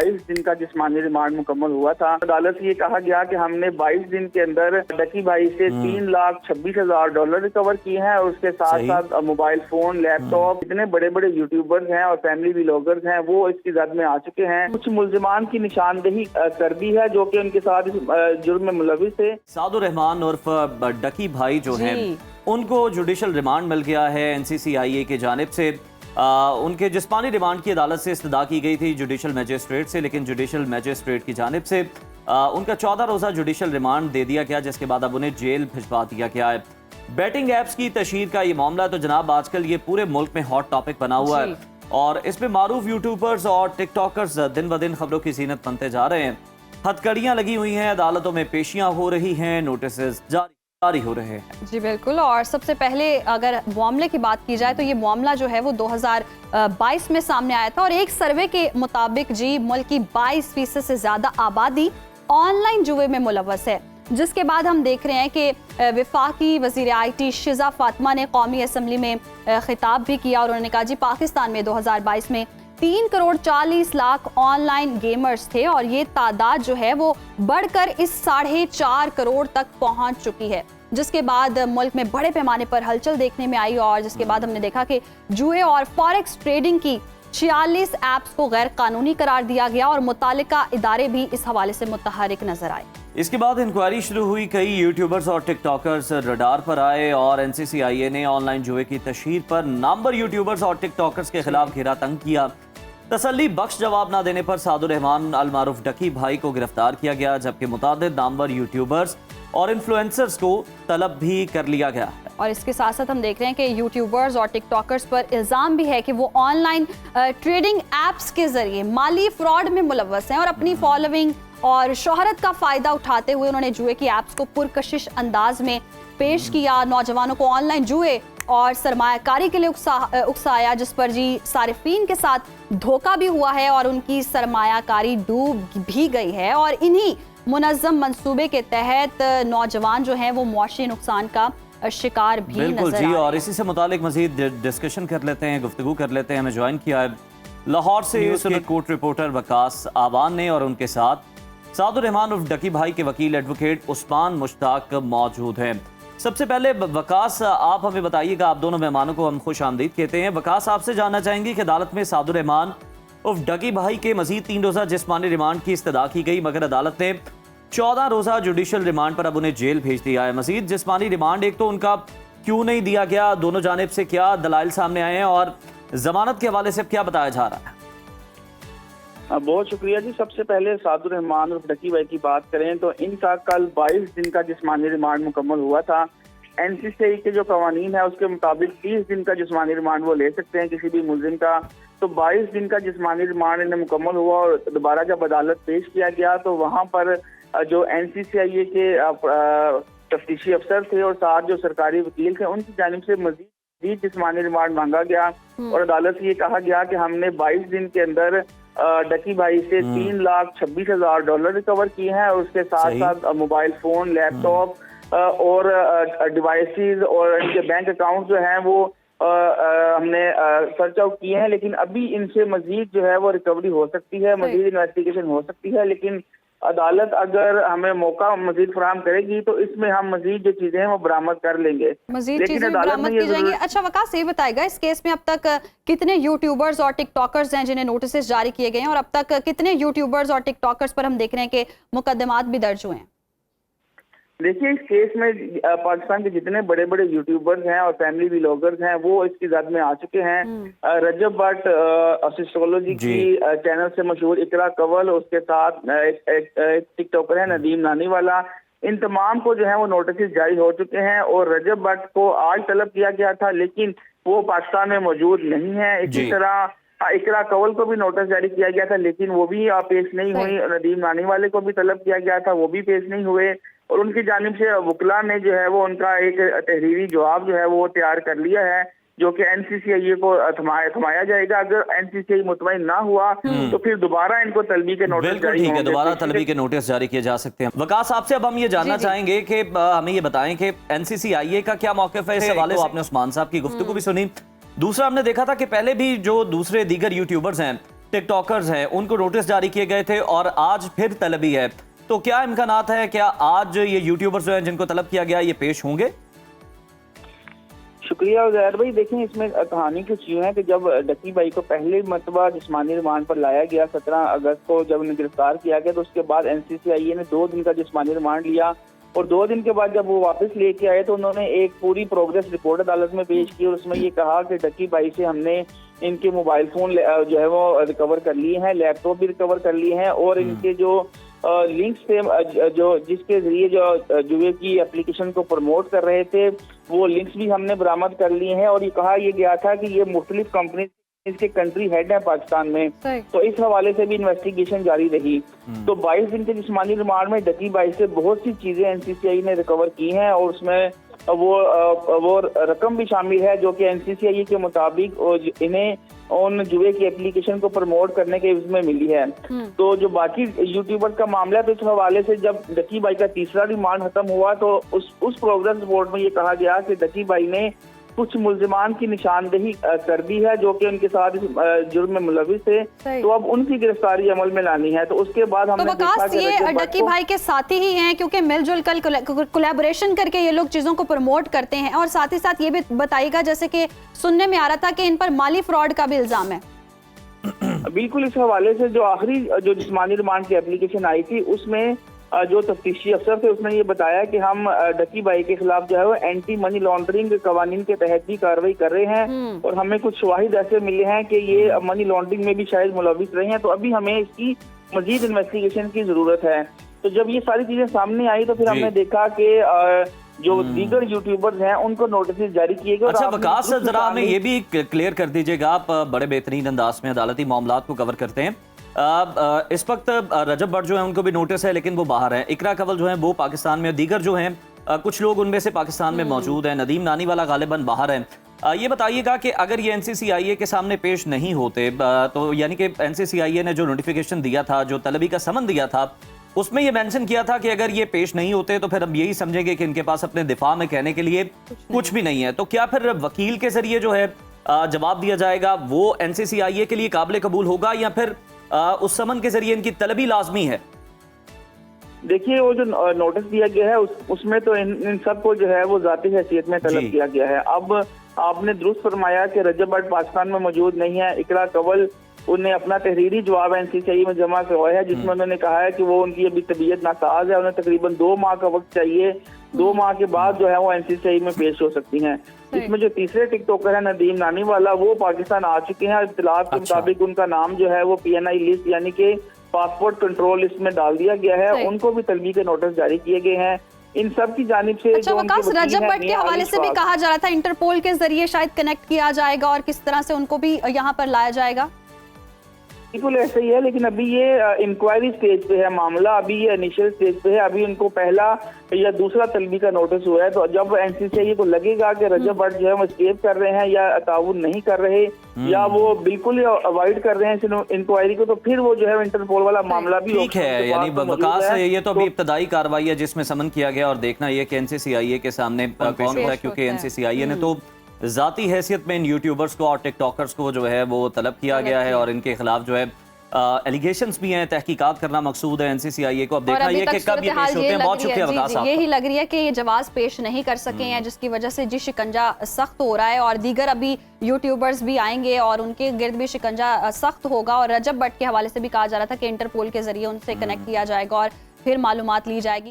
22 दिन का जिस्मानी रिमांड मुकम्मल हुआ था। अदालत से ये कहा गया कि हमने 22 दिन के अंदर डकी भाई से $3,26,000 रिकवर किए हैं और उसके साथ साथ मोबाइल फोन, लैपटॉप, इतने बड़े बड़े यूट्यूबर्स हैं और फैमिली व्लॉगर्स हैं वो इसकी जद में आ चुके हैं। कुछ मुल्जिमान की निशानदेही कर दी है जो कि उनके साथ जुर्म में मुलविस थे। सादुर रहमान उर्फ डकी भाई जो हैं उनको जुडिशल रिमांड मिल गया है NCCIA की जानिब से। उनके जिस्मानी रिमांड की अदालत से इस्तदा की गई थी जुडिशल मजिस्ट्रेट से, लेकिन जुडिशल मजिस्ट्रेट की जानिब से उनका 14 रोज़ा जुडिशल रिमांड दे दिया गया, जिसके बाद अब उन्हें जेल भिजवा दिया गया है। बैटिंग ऐप्स की तशहीर का ये मामला तो जनाब आजकल ये पूरे मुल्क में हॉट टॉपिक बना हुआ है और इसमें मारूफ यूट्यूबर्स और टिकटॉकर्स दिन ब दिन खबरों की जीनत बनते जा रहे हैं। हथकड़ियां लगी हुई हैं, अदालतों में पेशियां हो रही हैं, नोटिस जारी हो रहे हैं। जी बिल्कुल। और सबसे पहले अगर मामले की बात की जाए तो ये मामला जो है वो 2022 में सामने आया था और एक सर्वे के मुताबिक जी मुल्क की 22% से ज्यादा आबादी ऑनलाइन जुए में मुलव्वस है, जिसके बाद हम देख रहे हैं कि वफाकी वज़ीर IT शिजा फातिमा ने कौमी असम्बली में खिताब भी किया और उन्होंने कहा जी पाकिस्तान में 2022 में 3,40,00,000 ऑनलाइन गेमर्स थे और ये तादाद जो है वो बढ़कर इस 4.5 करोड़ तक पहुंच चुकी है, जिसके बाद मुल्क में बड़े पैमाने पर हलचल देखने में आई और जिसके बाद हमने देखा कि जुए और फॉरेक्स ट्रेडिंग की 46 ऐप्स को गैर कानूनी करार दिया गया और मुतालिका इदारे भी इस हवाले से मुतहरिक नजर आए। इसके बाद इंक्वायरी शुरू हुई, कई यूट्यूबर्स और टिकटॉकर्स रडार पर आए और NCCIA ने ऑनलाइन जुए की तशहीर पर नामवर यूट्यूबर्स और टिकटॉकर्स के खिलाफ घेरा तंग किया। तसल्ली बख्श जवाब न देने पर सादुर रहमान अलमारूफ डकी भाई को गिरफ्तार किया गया, जबकि मुतादिद नामवर यूट्यूबर्स और इन्फ्लुएंसर्स को तलब भी कर लिया गया। और इसके साथ साथ हम देख रहे हैं कि यूट्यूबर्स और टिकटॉकर्स पर इल्ज़ाम भी है कि वो ऑनलाइन ट्रेडिंग एप्स के जरिए माली फ्रॉड में मुलव्वस हैं और अपनी फॉलोइंग और शोहरत का फायदा उठाते हुए उन्होंने जुए की एप्स को पुरकशिश अंदाज में पेश किया, नौजवानों को ऑनलाइन जुए और सरमायाकारी के लिए उकसाया, जिस पर जी सारिफीन के साथ धोखा भी हुआ है और उनकी सरमायाकारी डूब भी गई है और इन्हीं मुनज़्ज़म मंसूबे के तहत नौजवान जो हैं वो मुआशी नुकसान का शिकार भी बिल्कुल नजर जी। आ रहे हैं। और इसी से मुतालिक मजीद डिस्कशन कर लेते हैं, गुफ्तगू कर लेते हैं। हमें ज्वाइन किया है लाहौर से सुनत कोर्ट रिपोर्टर वकास आवान ने और उनके साथ सादुर रहमान उर्फ डकी भाई के वकील एडवोकेट उस्मान मुश्ताक मौजूद हैं। सबसे पहले वकास आप हमें बताइएगा, आप दोनों मेहमानों को हम खुश आमदीद कहते हैं। वकास आपसे जानना चाहेंगे कि अदालत में सादुर रहमान उर्फ डकी भाई के मजीद 3 रोज़ा जिस्मानी रिमांड की इस्तदा की गई, मगर अदालत ने 14 रोज़ा जुडिशल रिमांड पर अब उन्हें जेल भेज दिया है। मजीद जिस्मानी रिमांड एक तो उनका क्यों नहीं दिया गया, दोनों जानिब से क्या दलाइल सामने आए हैं और जमानत के हवाले से क्या बताया जा रहा है? बहुत शुक्रिया जी। सबसे पहले सादुर रहमान और डकी भाई की बात करें तो इनका कल 22 दिन का जिस्मानी रिमांड मुकम्मल हुआ था। NCCI के जो कवानीन है उसके मुताबिक 30 दिन का जिस्मानी रिमांड वो ले सकते हैं किसी भी मुलजिम का, तो 22 दिन का जिस्मानी रिमांड इन्हें मुकम्मल हुआ और दोबारा जब अदालत पेश किया गया तो वहाँ पर जो NCCIA के तफ्तीशी अफसर थे और साथ जो सरकारी वकील थे उनकी जानिब से मजीद जिस्मानी रिमांड मांगा गया और अदालत से ये कहा गया कि हमने 22 दिन के अंदर डकी भाई से $3,26,000 रिकवर किए हैं और उसके साथ साथ मोबाइल फोन, लैपटॉप और डिवाइसेस और इनके बैंक अकाउंट जो हैं वो हमने सर्च आउट किए हैं, लेकिन अभी इनसे मजीद जो है वो रिकवरी हो सकती है, मजीद इन्वेस्टिगेशन हो सकती है। लेकिन अदालत अगर हमें मौका मजीद फराहम करेगी तो इसमें हम मजीद जो चीजें हैं वो बरामद कर लेंगे, मजीद चीजें बरामद की जाएंगी। अच्छा वकास, ये बताएगा इस केस में अब तक कितने यूट्यूबर्स और टिकटॉकर्स हैं जिन्हें नोटिस जारी किए गए हैं और अब तक कितने यूट्यूबर्स और टिकटॉकर्स पर हम देख रहे हैं कि मुकदमात भी दर्ज हुए हैं? देखिए, इस केस में पाकिस्तान के जितने बड़े बड़े यूट्यूबर्स हैं और फैमिली व्लॉगर्स हैं वो इसकी जद में आ चुके हैं। रजब भट्ट एस्ट्रोलॉजी की चैनल से मशहूर इकरा कंवल, उसके साथ एक टिकटॉकर है नदीम नानीवाला, इन तमाम को जो है वो नोटिस जारी हो चुके हैं और रजब भट्ट को आज तलब किया गया था लेकिन वो पाकिस्तान में मौजूद नहीं है। इसी तरह इकरा कंवल को भी नोटिस जारी किया गया था लेकिन वो भी पेश नहीं हुई। नदीम नानीवाले को भी तलब किया गया था, वो भी पेश नहीं हुए और उनकी जानिब से वकला ने जो है वो उनका एक तहरीरी जवाब जो है वो तैयार कर लिया है जो कि NCCIA को थमाया जाएगा। अगर NCCI मुतमईन ना हुआ तो फिर दोबारा इनको तलबी के नोटिस जारी होंगे। दोबारा तलबी के नोटिस जारी किए जा सकते हैं। वकास, आपसे अब हम ये जानना चाहेंगे कि हमें ये बताएं कि NCCIA का क्या मौक़िफ़ है इस हवाले से? आपने उस्मान साहब की गुफ्तगू भी सुनी। दूसरा, हमने देखा था कि पहले भी जो दूसरे दीगर यूट्यूबर्स हैं टिकटॉकर्स हैं उनको नोटिस जारी किए गए थे और आज फिर तलबी है, तो क्या इम्कानात है, क्या आज ये यूट्यूबर्स जो हैं जिनको तलब किया गया ये पेश होंगे? शुक्रिया उजैर भाई। देखें, इसमें कहानी कुछ यूँ है कि जब डकी भाई को पहले मरतबा जिस्मानी रिमांड पर लाया गया 17 अगस्त को, जब उन्हें गिरफ्तार किया गया, तो उसके बाद NCCIA ने 2 दिन का जिस्मानी रिमांड लिया और 2 दिन के बाद जब वो वापस लेके आए तो उन्होंने एक पूरी प्रोग्रेस रिपोर्ट अदालत में पेश की और उसमें ये कहा कि डकी भाई से हमने इनके मोबाइल फोन जो है वो रिकवर कर लिए हैं, लैपटॉप भी रिकवर कर लिए हैं और इनके जो लिंक्स थे जो जिसके जरिए जो जुए की एप्लीकेशन को प्रमोट कर रहे थे वो लिंक्स भी हमने बरामद कर लिए हैं। और ये कहा यह गया था कि ये मुख्तलिफ कंपनी इसके कंट्री हेड है पाकिस्तान में, तो इस हवाले से भी इन्वेस्टिगेशन जारी रही। तो 22 दिन के जिस्मानी रिमांड में डकी भाई से बहुत सी चीजें NCCI ने रिकवर की हैं और उसमें वो रकम भी शामिल है जो कि NCCI के मुताबिक इन्हें उन जुए की एप्लीकेशन को प्रमोट करने के इसमें मिली है। तो जो बाकी यूट्यूबर का मामला है तो इस हवाले से जब डकी भाई का तीसरा रिमांड खत्म हुआ तो उस प्रोग्रेस रिपोर्ट में ये कहा गया कि डकी भाई ने कुछ मुल्जिमान की निशानदेही कर दी है जो कि उनके साथ जुर्म में मुलविस थे, तो अब उनकी गिरफ्तारी अमल में लानी है। तो उसके बाद हमने देखा कि ये डकी भाई के साथी ही हैं क्योंकि मिलजुल कर कोलैबोरेशन करके ये लोग चीजों को प्रमोट करते हैं। और साथ ही साथ ये भी बताइएगा, जैसे कि सुनने में आ रहा था कि इन पर माली फ्रॉड का भी इल्जाम है। बिल्कुल, इस हवाले से जो आखिरी जो जिस्मानी रिमांड की एप्लीकेशन आई थी उसमें जो तफ्तीशी अफसर थे उसने ये बताया कि हम डकी भाई के खिलाफ जो है वो एंटी मनी लॉन्ड्रिंग कवानीन के तहत भी कार्रवाई कर रहे हैं और हमें कुछ शवाहिद ऐसे मिले हैं कि ये मनी लॉन्ड्रिंग में भी शायद मुलविस रहे हैं, तो अभी हमें इसकी मजीद इन्वेस्टिगेशन की जरूरत है। तो जब ये सारी चीजें सामने आई तो फिर हमने देखा कि जो दीगर यूट्यूबर्स हैं उनको नोटिस जारी किए गए। अच्छा वकास, जरा हमें ये भी क्लियर कर दीजिएगा, आप बड़े बेहतरीन अंदाज में अदालती मामलात को कवर करते हैं। इस वक्त रजब भट्ट जो है उनको भी नोटिस है लेकिन वो बाहर है, इकरा कंवल जो है वो पाकिस्तान में, दीगर जो हैं कुछ लोग उनमें से पाकिस्तान में मौजूद हैं, नदीम नानीवाला गालिबन बाहर है। ये बताइएगा कि अगर ये NCCIA के सामने पेश नहीं होते तो यानी कि NCCIA ने जो नोटिफिकेशन दिया था, जो तलबी का समन दिया था, उसमें ये मेंशन किया था कि अगर ये पेश नहीं होते तो फिर हम यही समझेंगे कि इनके पास अपने दिफा में कहने के लिए कुछ भी नहीं है। तो क्या फिर वकील के जरिए जो है जवाब दिया जाएगा वो NCCIA के लिए काबिल कबूल होगा या फिर उस समन के जरिए इनकी तलबी लाजमी है? देखिए, वो जो नोटिस दिया गया है उसमें तो इन सबको जो है वो जाती हैसियत में तलब किया गया है। अब आपने दुरुस्त फरमाया कि रजब भट्ट पाकिस्तान में मौजूद नहीं है। इकरा कंवल उन्हें अपना तहरीरी जवाब NCCI में जमा करवाया है जिसमें उन्होंने कहा है कि वो उनकी अभी तबीयत नासाज है, उन्हें तकरीबन 2 माह का वक्त चाहिए, 2 माह के बाद जो है वो NCCI में पेश हो सकती हैं। इसमें जो तीसरे टिकटॉकर है नदीम नानीवाला, वो पाकिस्तान आ चुके हैं। इत्तलात के मुताबिक उनका नाम जो है वो PNI लिस्ट यानी कि पासपोर्ट कंट्रोल लिस्ट में डाल दिया गया है, उनको भी तलबी के नोटिस जारी किए गए हैं। इन सब की जानिब से अच्छा वकास, रजब भट्ट के हवाले से भी कहा जा रहा था इंटरपोल के जरिए शायद कनेक्ट किया जाएगा और किस तरह से उनको भी यहाँ पर लाया जाएगा। बिल्कुल ऐसा ही है, लेकिन अभी ये इंक्वायरी स्टेज पे है मामला, अभी ये इनिशियल स्टेज पे है। अभी उनको पहला या दूसरा तलबी का नोटिस हुआ है, तो जब NCCI को लगेगा कि रजब भट्ट जो है वो स्केप कर रहे हैं या ताउन नहीं कर रहे या वो बिल्कुल अवॉइड कर रहे हैं इंक्वायरी को, तो फिर वो जो है इंटरपोल वाला मामला भी ठीक है। यानी वकास ये तो अभी इब्तदाई कार्रवाई है जिसमें समन किया गया और देखना ये कि NCCIA के सामने कौन है, क्योंकि NCCIA ने तो ज़ाती हैसियत में इन यूट्यूबर्स को और टिकटॉकर्स को जो है वो तलब किया गया है और इनके खिलाफ जो है एलिगेशंस भी हैं, तहकीकात करना मकसूद है NCCIA को। अब देखना ये कि कब ये पेश होते हैं। बहुत शुक्रिया वकास साहब। यही लग रही है कि ये जवाब पेश नहीं कर सके हैं जिसकी वजह से जी शिकंजा सख्त हो रहा है और दीगर अभी यूट्यूबर्स भी आएंगे और उनके गिर्द भी शिकंजा सख्त होगा। और रजब भट्ट के हवाले से भी कहा जा रहा था कि इंटरपोल के जरिए उनसे कनेक्ट किया जाएगा और फिर मालूमात ली जाएगी।